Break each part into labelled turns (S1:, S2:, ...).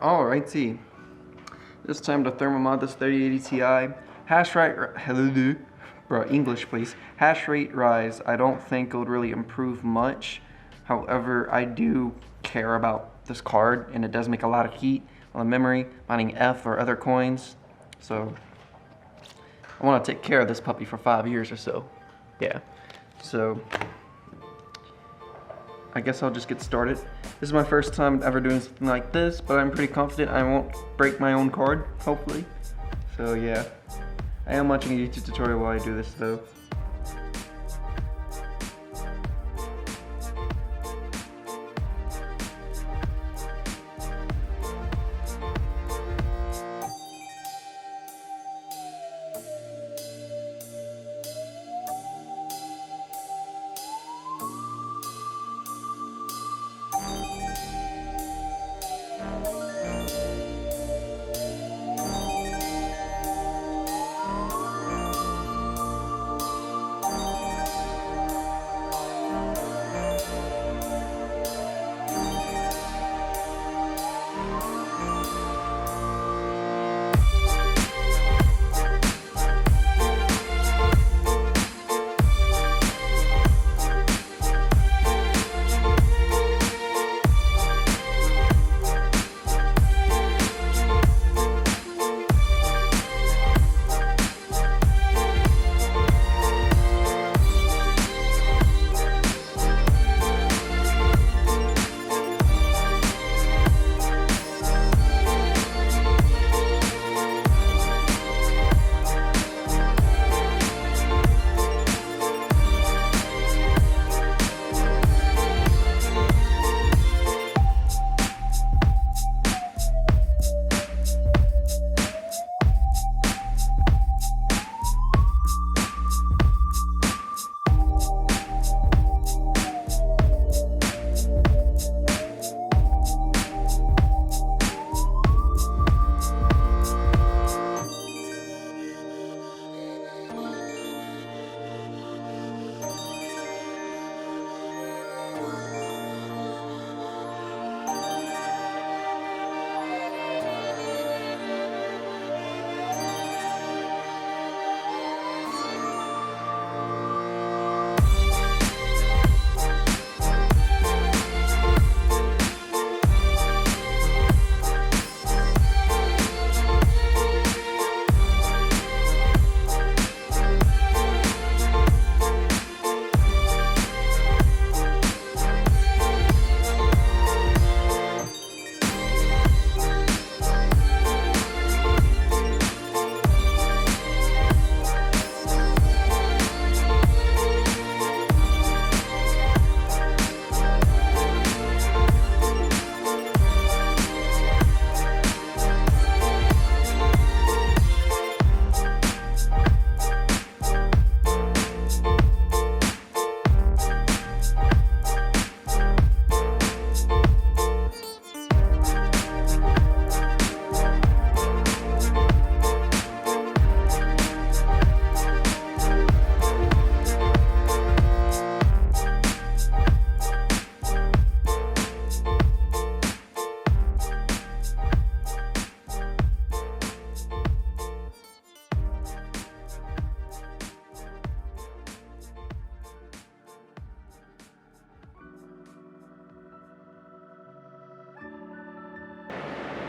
S1: Alrighty, it's time to thermomod this 3080 Ti. Hash rate, bro, English please. Hash rate rise, I don't think it would really improve much. However, I do care about this card, and it does make a lot of heat on the memory, mining F or other coins. So, I want to take care of this puppy for 5 years or so. Yeah, so I guess I'll just get started. This is my first time ever doing something like this, but I'm pretty confident I won't break my own card, hopefully. So yeah, I am watching a YouTube tutorial while I do this though.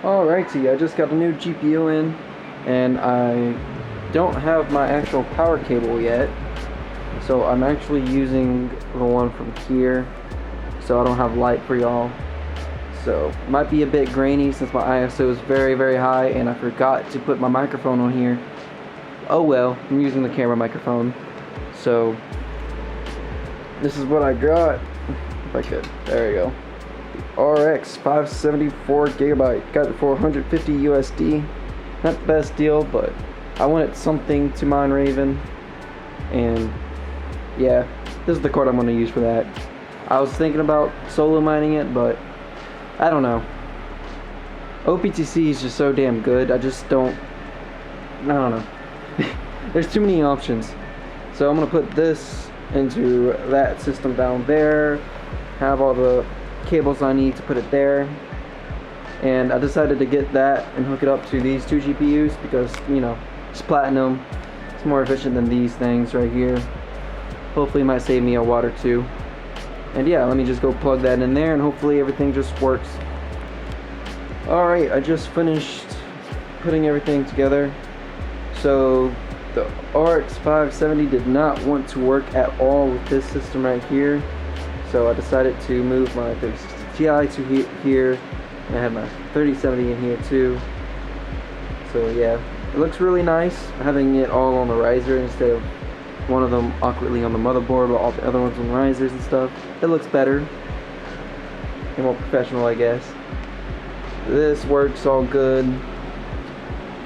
S1: Alrighty, I just got a new GPU in, and I don't have my actual power cable yet, so I'm actually using the one from here, so I don't have light for y'all. So, might be a bit grainy since my ISO is very, very high, and I forgot to put my microphone on here. Oh well, I'm using the camera microphone. So, this is what I got. If I could, there we go. RX 574 gigabyte, got it for 150 USD. Not the best deal, but I wanted something to mine Raven, and yeah, this is the card I'm going to use for that. I was thinking about solo mining it, but I don't know. OPTC is just so damn good. I don't know. There's too many options. So I'm going to put this into that system down there, have all the cables I need to put it there, and I decided to get that and hook it up to these two GPUs because, you know, it's platinum. It's more efficient than these things right here. Hopefully it might save me a watt or two. And yeah, let me just go plug that in there and hopefully everything just works. Alright, I just finished putting everything together. So the RX 570 did not want to work at all with this system right here. So I decided to move my 3060 Ti to here. And I have my 3070 in here too. So yeah, it looks really nice having it all on the riser instead of one of them awkwardly on the motherboard while all the other ones on risers and stuff. It looks better and more professional, I guess. This works all good.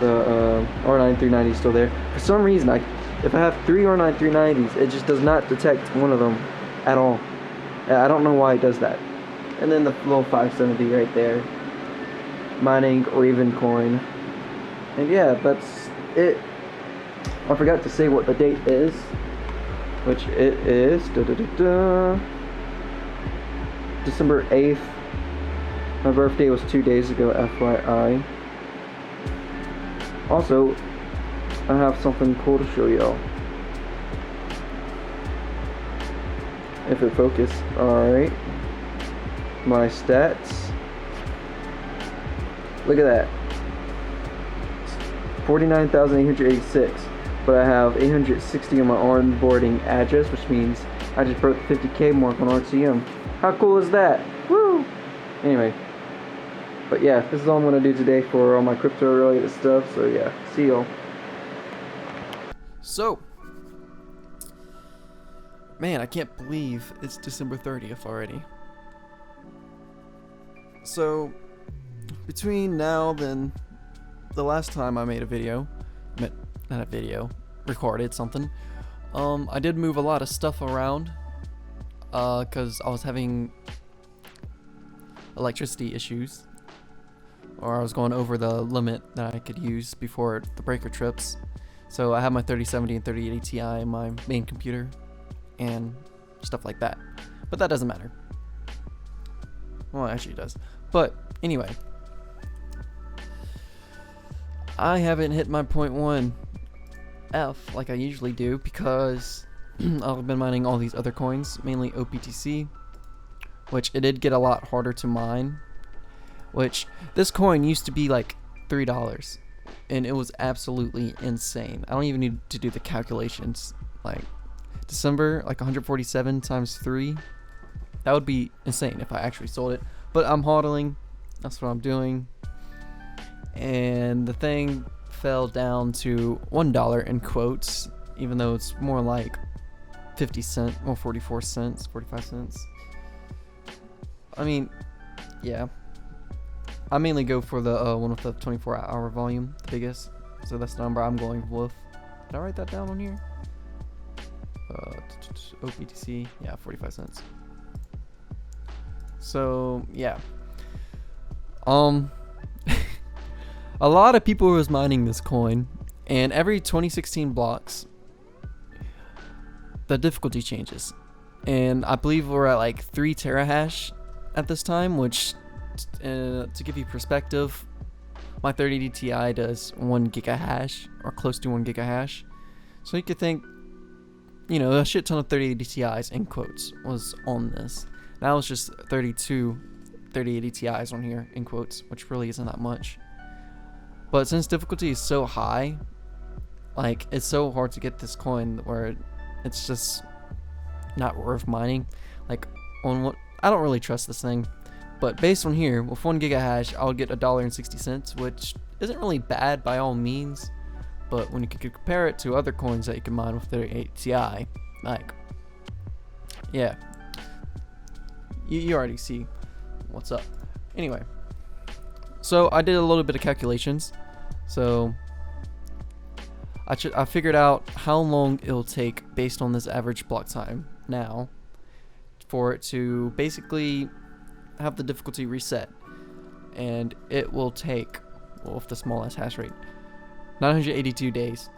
S1: The R9 390 is still there. For some reason, if I have 3 R9 390s, it just does not detect one of them at all. I don't know why it does that. And then the little 570 right there. Mining Raven coin. And yeah, that's it. I forgot to say what the date is, which it is December 8th. My birthday was 2 days ago, FYI. Also, I have something cool to show y'all. If it focus, alright. My stats. Look at that. 49,886. But I have 860 on my onboarding address, which means I just broke the 50K mark on RTM. How cool is that? Woo! Anyway. But yeah, this is all I'm going to do today for all my crypto related stuff. So yeah, see y'all. So, man, I can't believe it's December 30th already. So, between now and the last time I made a video, not a video, recorded something, I did move a lot of stuff around, because I was having electricity issues, or I was going over the limit that I could use before the breaker trips. So I have my 3070 and 3080 Ti in my main computer, and stuff like that. But that doesn't matter. Well, actually it does. But anyway, I haven't hit my 0.1 F like I usually do because I've been mining all these other coins, mainly OPTC, which it did get a lot harder to mine. Which this coin used to be like $3, and it was absolutely insane. I don't even need to do the calculations. Like December, like 147 times 3. That would be insane if I actually sold it. But I'm hodling. That's what I'm doing. And the thing fell down to $1 in quotes, even though it's more like 50 cents or 44 cents, 45 cents. I mean, yeah. I mainly go for the one with the 24-hour volume, the biggest. So that's the number I'm going with. Did I write that down on here? OPTC, yeah, 45 cents. So yeah. A lot of people was mining this coin, and every 2016 blocks, the difficulty changes. And I believe we're at like 3 terahash at this time, which, to give you perspective, my 3080 Ti does 1 gigahash, or close to 1 gigahash. So you could think, you know, a shit ton of 3080 Ti's, in quotes, was on this. Now it's just 32 3080 Ti's on here, in quotes, which really isn't that much. But since difficulty is so high, like, it's so hard to get this coin where it's just not worth mining. Like, on what, I don't really trust this thing. But based on here, with 1 gigahash, I'll get $1.60, which isn't really bad by all means. But when you could compare it to other coins that you can mine with 3080 Ti, like, yeah, you already see what's up. Anyway, so I did a little bit of calculations. So I figured out how long it'll take based on this average block time now for it to basically have the difficulty reset, and it will take, well, with the smallest hash rate, 982 days,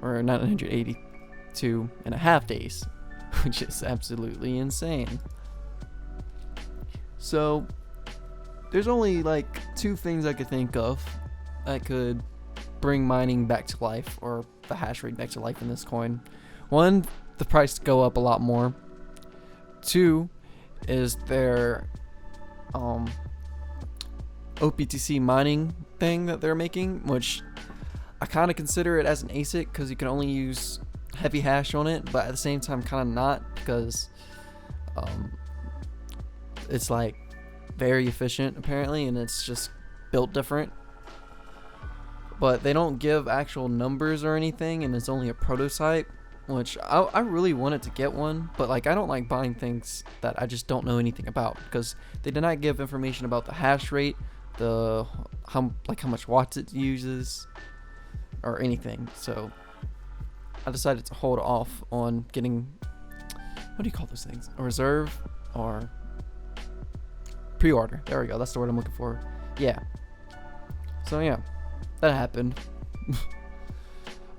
S1: or 982 and a half days, which is absolutely insane. So
S2: there's only like 2 things I could think of that could bring mining back to life, or the hash rate back to life in this coin. 1, the price go up a lot more. 2 is their OPTC mining thing that they're making, which I kind of consider it as an ASIC because you can only use heavy hash on it, but at the same time kind of not, because it's like very efficient apparently, and it's just built different. But they don't give actual numbers or anything, and it's only a prototype, which I really wanted to get one, but like I don't like buying things that I just don't know anything about, because they did not give information about the hash rate, how much watts it uses, or anything. So I decided to hold off on getting, what do you call those things? A reserve or pre-order. There we go. That's the word I'm looking for. Yeah. So yeah, that happened.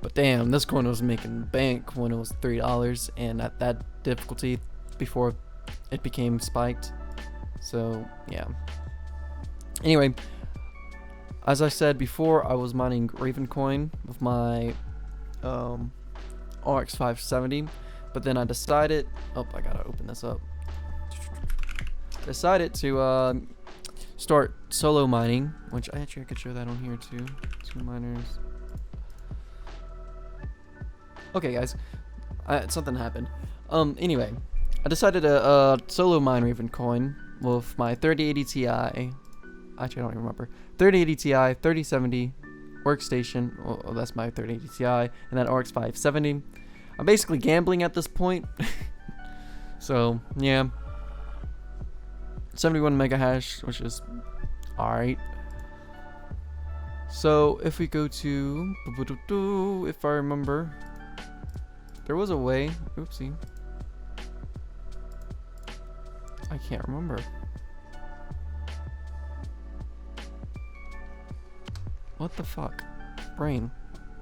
S2: But damn, this coin was making bank when it was $3 and at that difficulty before it became spiked. So yeah. Anyway, as I said before, I was mining Raven coin with my RX 570, but then I decided, I gotta open this up. Decided to start solo mining, which I could show that on here too. 2 miners. Okay, guys, something happened. Anyway, I decided to solo mine Raven coin with my 3080 Ti. Actually, I don't even remember. 3080 Ti, 3070 workstation. Oh, that's my 3080 Ti, and that RX 570. I'm basically gambling at this point. So yeah, 71 mega hash, which is alright. So if we go to, if I remember, there was a way. Oopsie. I can't remember. What the fuck? Brain.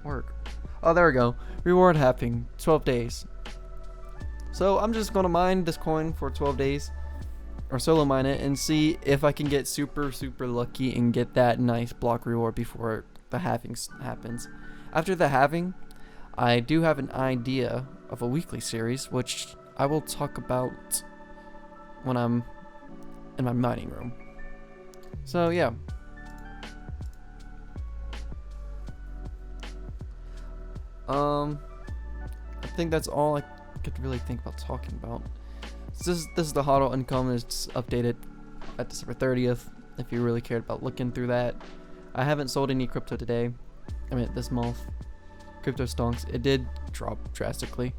S2: Work. Oh, there we go. Reward happening. 12 days. So I'm just gonna mine this coin for 12 days. Or solo mine it and see if I can get super lucky and get that nice block reward before the halving happens. After the halving, I do have an idea of a weekly series, which I will talk about when I'm in my mining room. So yeah. I think that's all I could really think about talking about. So this is the HODL income. It's updated at December 30th. If you really cared about looking through that, I haven't sold any crypto today. I mean this month. Crypto stonks. It did drop drastically,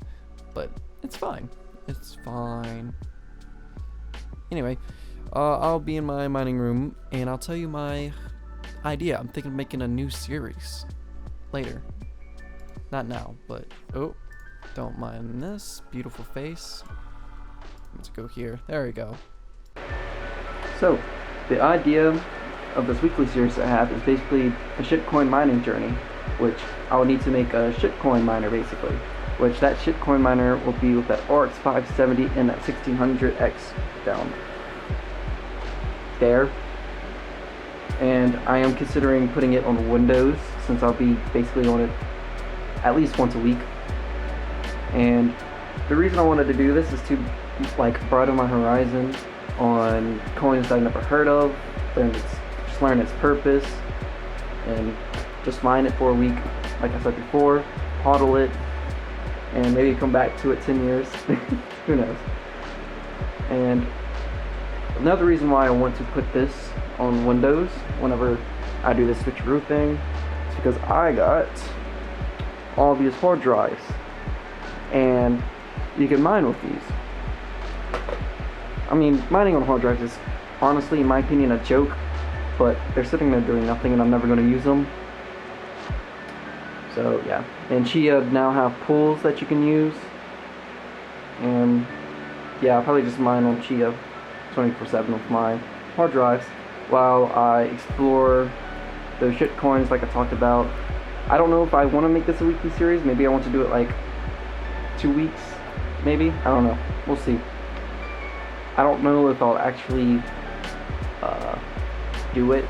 S2: but it's fine. It's fine. Anyway, I'll be in my mining room and I'll tell you my idea. I'm thinking of making a new series later. Not now, but don't mind this beautiful face. Let's go here. There we go.
S1: So, the idea of this weekly series I have is basically a shitcoin mining journey, which I will need to make a shitcoin miner basically, which that shitcoin miner will be with that RX 570 and that 1600X down there. And I am considering putting it on Windows since I'll be basically on it at least once a week. And the reason I wanted to do this is to like broaden my horizon on coins that I never heard of, just learn its purpose, and just mine it for a week, like I said before, hodl it, and maybe come back to it 10 years. Who knows? And another reason why I want to put this on Windows whenever I do this switcheroo thing is because I got all these hard drives, and you can mine with these. I mean, mining on hard drives is honestly, in my opinion, a joke, but they're sitting there doing nothing and I'm never going to use them. So yeah, and Chia now have pools that you can use, and yeah, I'll probably just mine on Chia 24/7 with my hard drives while I explore those shit coins like I talked about. I don't know if I want to make this a weekly series. Maybe I want to do it like 2 weeks, maybe. I don't know. We'll see. I don't know if I'll actually do it,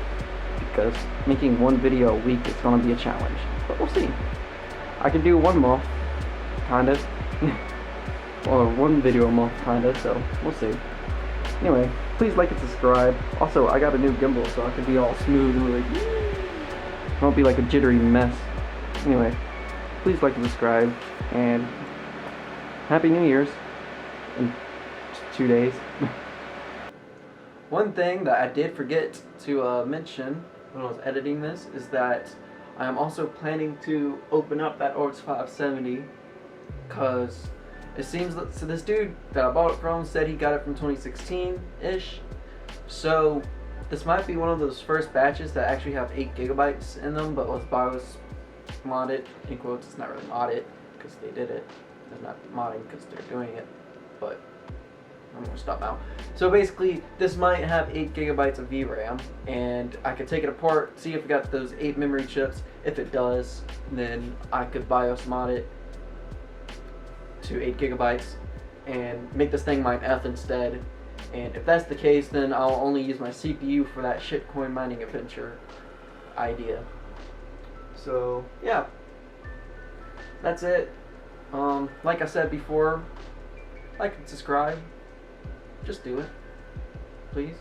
S1: because making one video a week is going to be a challenge. But we'll see. I can do 1 month, kind of. Or 1 video a month, kind of, so we'll see. Anyway, please like and subscribe. Also, I got a new gimbal, so I can be all smooth and like, it won't be like a jittery mess. Anyway, please like and subscribe, and Happy New Year's in 2 days. One thing that I did forget to mention when I was editing this is that I am also planning to open up that Orcs 570, because it seems that, so this dude that I bought it from said he got it from 2016-ish, so this might be one of those first batches that actually have 8 gigabytes in them, but was BIOS modded, in quotes. It's not really modded because they did it, it's not modding because they're doing it, but I'm gonna stop now. So basically, this might have 8 gigabytes of VRAM, and I could take it apart, see if it got those 8 memory chips. If it does, then I could BIOS mod it to 8 gigabytes and make this thing mine F instead. And if that's the case, then I'll only use my CPU for that shitcoin mining adventure idea. So yeah, that's it. Like I said before, like and subscribe. Just do it, please.